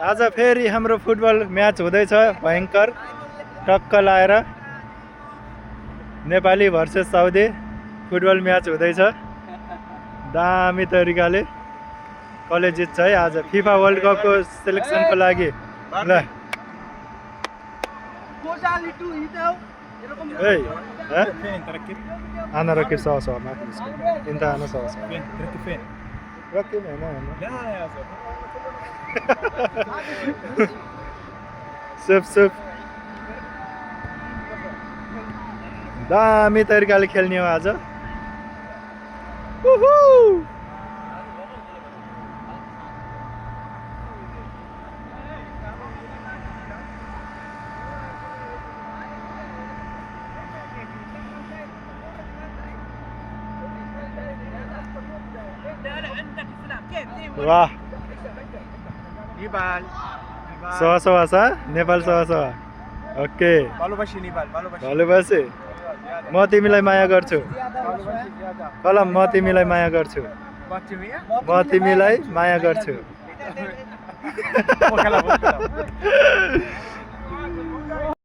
आज फेरि हाम्रो फुटबल म्याच हुँदैछ भयङ्कर टक्क लाएर Nepali versus Saudi football match हुँदैछ दामी तरिकाले कसले जित्छ है आज फिफा वर्ल्ड कपको सेलेक्सनको लागि ल Hey, eh? Ana rakib sawa sawa maaf. Inta ana sawa sawa. Rakib हैन हैन. सुप दामी तरिकाले खेल्ने हो आज. वाह नेपाल सवा सा नेपाल सवा ओके भालोबासी नेपाल भालोबासी म तिमीलाई माया गर्छु कलम म तिमीलाई माया गर्छु म तिमीलाई माया गर्छु